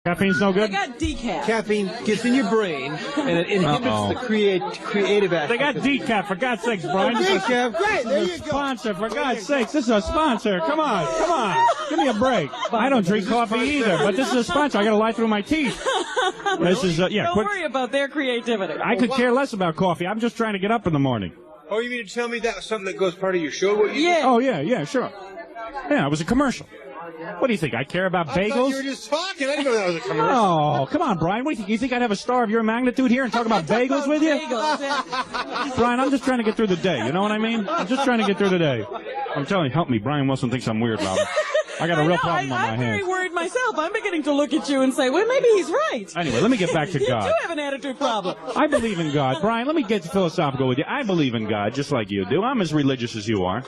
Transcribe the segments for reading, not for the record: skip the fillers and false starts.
Caffeine's no good? They got decaf. Caffeine gets in your brain, and it inhibits the creative aspect. They got decaf, for God's sakes, Brian. Decaf, great, there you go. Sponsor, for God's sakes. This is a sponsor. Come on. Give me a break. I don't drink coffee either, but this is a sponsor. I got to lie through my teeth. This is, Don't worry about their creativity. I could care less about coffee. I'm just trying to get up in the morning. Oh, you mean to tell me that was something that goes part of your show? What you Oh, yeah, sure. Yeah, it was a commercial. What do you think? I care about bagels? I thought you were just talking. I didn't know that was a commercial. Oh, come on, Brian. What do you think? You think I'd have a star of your magnitude here and talk about bagels with you? Brian, I'm just trying to get through the day. You know what I mean? I'm just trying to get through the day. I'm telling you, help me. Brian Wilson thinks I'm weird, Robin. I got a real problem on my hands. I'm very worried myself. I'm beginning to look at you and say, well, maybe he's right. Anyway, let me get back to God. You do have an attitude problem. I believe in God. Brian, let me get philosophical with you. I believe in God just like you do. I'm as religious as you are.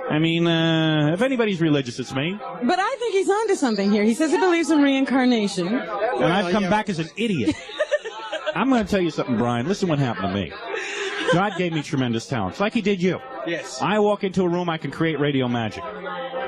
I mean, if anybody's religious, it's me. But I think he's onto something here. He says he believes in reincarnation. And I've come back as an idiot. I'm going to tell you something, Brian. Listen what happened to me. God gave me tremendous talents, like he did you. Yes. I walk into a room, I can create radio magic.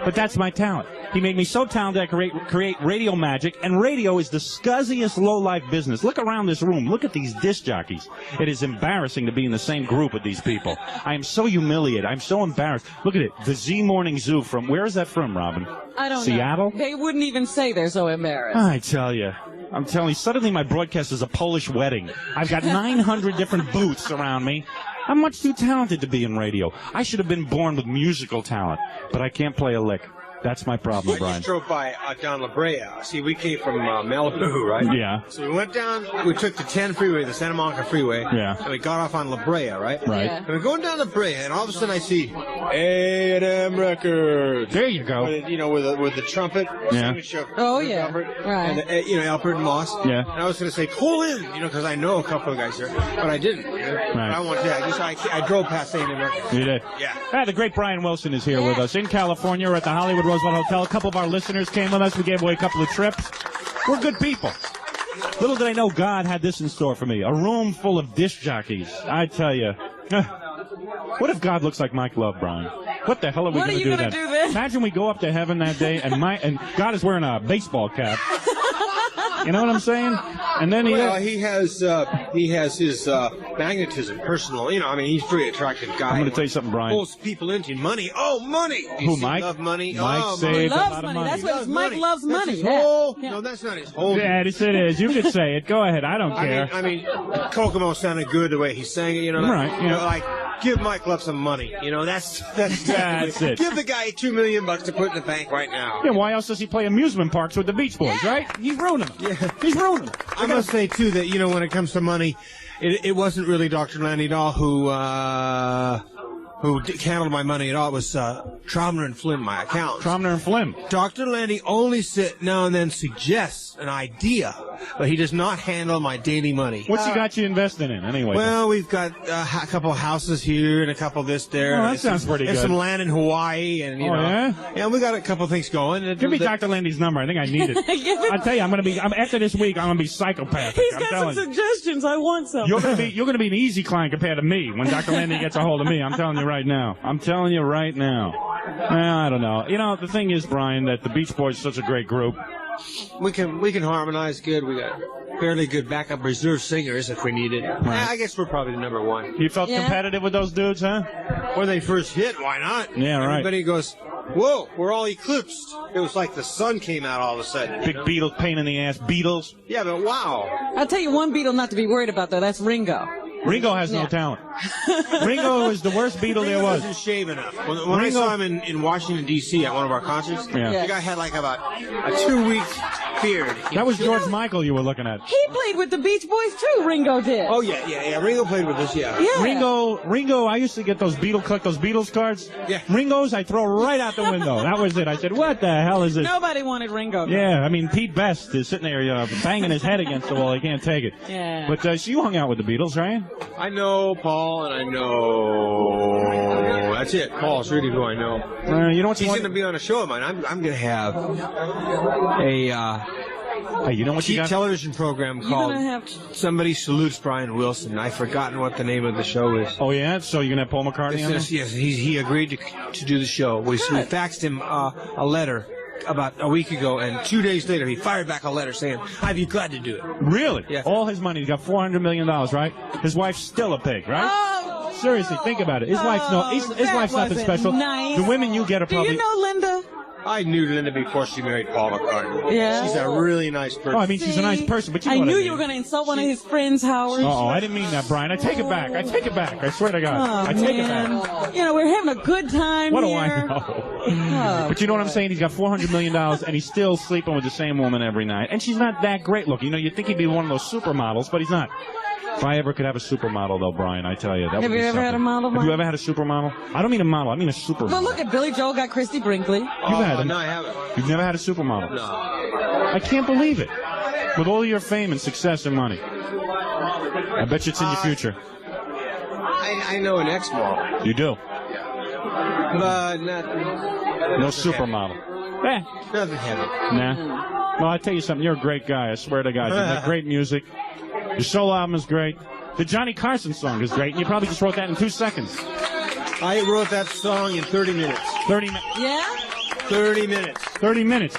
But that's my talent. He made me so talented I can create radio magic, and radio is the scuzziest low-life business. Look around this room. Look at these disc jockeys. It is embarrassing to be in the same group with these people. I am so humiliated. I'm so embarrassed. Look at it. The Z Morning Zoo from, where is that from, Robin? I don't know. Seattle? They wouldn't even say they're so embarrassed. I tell you. I'm telling you, suddenly my broadcast is a Polish wedding. I've got 900 different booths around me. I'm much too talented to be in radio. I should have been born with musical talent, but I can't play a lick. That's my problem, Brian. I just drove by down La Brea. See, we came from Malibu, right? Yeah. So we went down, we took the 10 freeway, the Santa Monica freeway. Yeah. And we got off on La Brea, right? Right. Yeah. And we're going down La Brea, and all of a sudden I see A&M Records. There you go. With, with the trumpet. Yeah. Oh, yeah. Right. And, Alfred and Moss. Yeah. And I was going to say, pull in, because I know a couple of guys there. But I didn't. Right. I wanted to. I drove past A&M Records. You did? Yeah. The great Brian Wilson is here with us in California. We're at the Hollywood Roosevelt Hotel. A couple of our listeners came with us. We gave away a couple of trips. We're good people. Little did I know God had this in store for me. A room full of disc jockeys. I tell you. What if God looks like Mike Love, Brian? What the hell are we going to do then? Imagine we go up to heaven that day and God is wearing a baseball cap. You know what I'm saying? And then he has his magnetism, personal. He's a very attractive guy. I'm going to tell you something, Brian. Pulls people into money. Oh, money! Who, Mike? Love money. Mike saved a lot of money. That's what Mike loves money. No, that's not his whole. Yes, it is. You can say it. Go ahead. I don't care. I mean, Kokomo sounded good the way he sang it. Right. Like give Mike Love some money. That's it. Give the guy $2 million to put in the bank right now. Yeah. Why else does he play amusement parks with the Beach Boys? Right? He's ruining them. Yeah. He's ruining them. I must say too that when it comes to money, it wasn't really Dr. Landy Dahl who handled my money at all. It was Traubner and Flynn, my accountants. Traubner and Flynn. Dr. Landy only now and then suggests an idea, but he does not handle my daily money. What's he got you investing in, anyway? Well, we've got a couple of houses here and a couple of this there. Oh, that sounds pretty good. And some land in Hawaii, and yeah, we got a couple of things going. Give me Dr. Landy's number. I think I need it. I'll tell you, after this week, I'm gonna be psychopathic. He's got some suggestions. I want some. You're gonna be an easy client compared to me when Dr. Landy gets a hold of me. I'm telling you right now. Well, I don't know. The thing is, Brian, that the Beach Boys are such a great group. We can harmonize good. We got fairly good backup reserve singers if we need it. Right. I guess we're probably the number one. You felt competitive with those dudes, huh? When they first hit, why not? Yeah, right. Everybody goes, whoa, we're all eclipsed. It was like the sun came out all of a sudden. Big Beatles, pain in the ass Beatles. Yeah, but wow. I'll tell you one Beatle not to be worried about, though. That's Ringo. Ringo has no talent. Ringo is the worst Beatle there was. Ringo doesn't shave enough. When I saw him in Washington, D.C. at one of our concerts, the guy had like about a 2-week beard. That was George Michael you were looking at. He played with the Beach Boys, too, Ringo did. Oh, yeah. Ringo played with us, yeah. Ringo, I used to get those Beatles cards. Yeah. Ringo's, I throw right out the window. That was it. I said, what the hell is this? Nobody wanted Ringo. Yeah, I mean, Pete Best is sitting there banging his head against the wall. He can't take it. Yeah. But so you hung out with the Beatles, right? I know Paul, and I know... That's it. Paul's really who I know. You know what's He's going to be on a show of mine. I'm going to have a... Hey, you know what cheap television program called Somebody Salutes Brian Wilson. I've forgotten what the name of the show is. Oh, yeah? So you're going to have Paul McCartney on there? Yes, he agreed to do the show. We faxed him a letter about a week ago, and 2 days later he fired back a letter saying, "I'd be glad to do it." Really? Yeah. All his money. He's got $400 million, right? His wife's still a pig, right? Oh, Seriously, think about it. His wife's that wife's nothing wasn't special. nice. The women you get are Do probably. you know Linda? I knew Linda before she married Paul McCartney. Yeah. She's a really nice person. Oh, I mean, she's a nice person, but you know I what knew I mean. you were going to insult one of his friends, Howard. Oh, I didn't mean that, Brian. I take it back. I take it back. I swear to God. Oh, I take man. it back. You know, we're having a good time What do here. I know? But you know what I'm saying? He's got $400 million, and he's still sleeping with the same woman every night. And she's not that great looking. You know, you'd think he'd be one of those supermodels, but he's not. If I ever could have a supermodel, though, Brian, I tell you, that would be you ever something. had a model, Have you Brian? ever had a supermodel? I don't mean a model. I mean a supermodel. Well, look at Billy Joel got Christy Brinkley. You've had them. No, I haven't. You've never had a supermodel? No. I can't believe it. With all your fame and success and money. I bet you it's in your future. I know an ex-model, You do. but nothing. No supermodel. Eh, Nothing heavy. nah. Well, I tell you something. You're a great guy. I swear to God. You make great music. Your solo album is great. The Johnny Carson song is great. And you probably just wrote that in 2 seconds. I wrote that song in 30 minutes. 30 minutes. Yeah? 30 minutes. 30 minutes.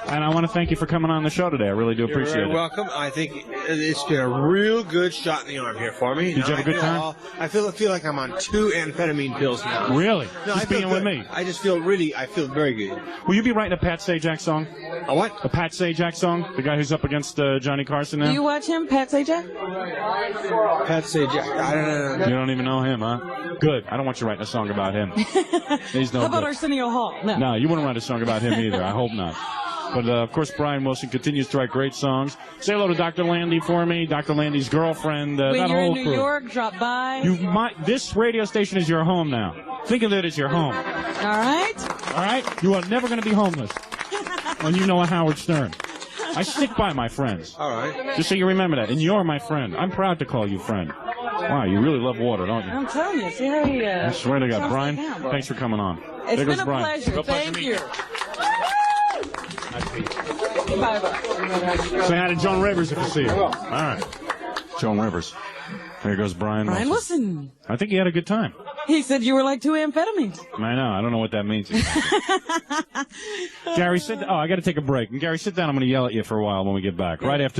And I want to thank you for coming on the show today. I really do You're appreciate very it. welcome. I think it's been a real good shot in the arm here for me. Did you have a good time? I feel like I'm on 2 amphetamine pills now. Really? No, Just I feel being with good. me. I just feel very good. Will you be writing a Pat Sajak song? A what? A Pat Sajak song? The guy who's up against Johnny Carson now? Do you watch him, Pat Sajak? Pat Sajak. I don't know. You don't even know him, huh? Good. I don't want you writing a song about him. He's no How about good. Arsenio Hall? No. No, you wouldn't write a song about him either. I hope not. But, of course, Brian Wilson continues to write great songs. Say hello to Dr. Landy for me, Dr. Landy's girlfriend, When that you're whole in New crew. York, drop by. This radio station is your home now. Think of it as your home. All right? All right? You are never going to be homeless when you know a Howard Stern. I stick by my friends. All right. Just so you remember that. And you're my friend. I'm proud to call you friend. Wow, you really love water, don't you? I'm telling you. See how he... I swear to God. sounds Brian, like Howard. thanks for coming on. It's There been goes a Brian. pleasure. Real pleasure Thank meeting you. Bye-bye. Say hi to Joan Rivers if you see her. All right. Joan Rivers. There goes Brian. Brian Wilson. I think he had a good time. He said you were like 2 amphetamines. I know. I don't know what that means. Gary, I got to take a break. And Gary, sit down. I'm going to yell at you for a while when we get back. Right after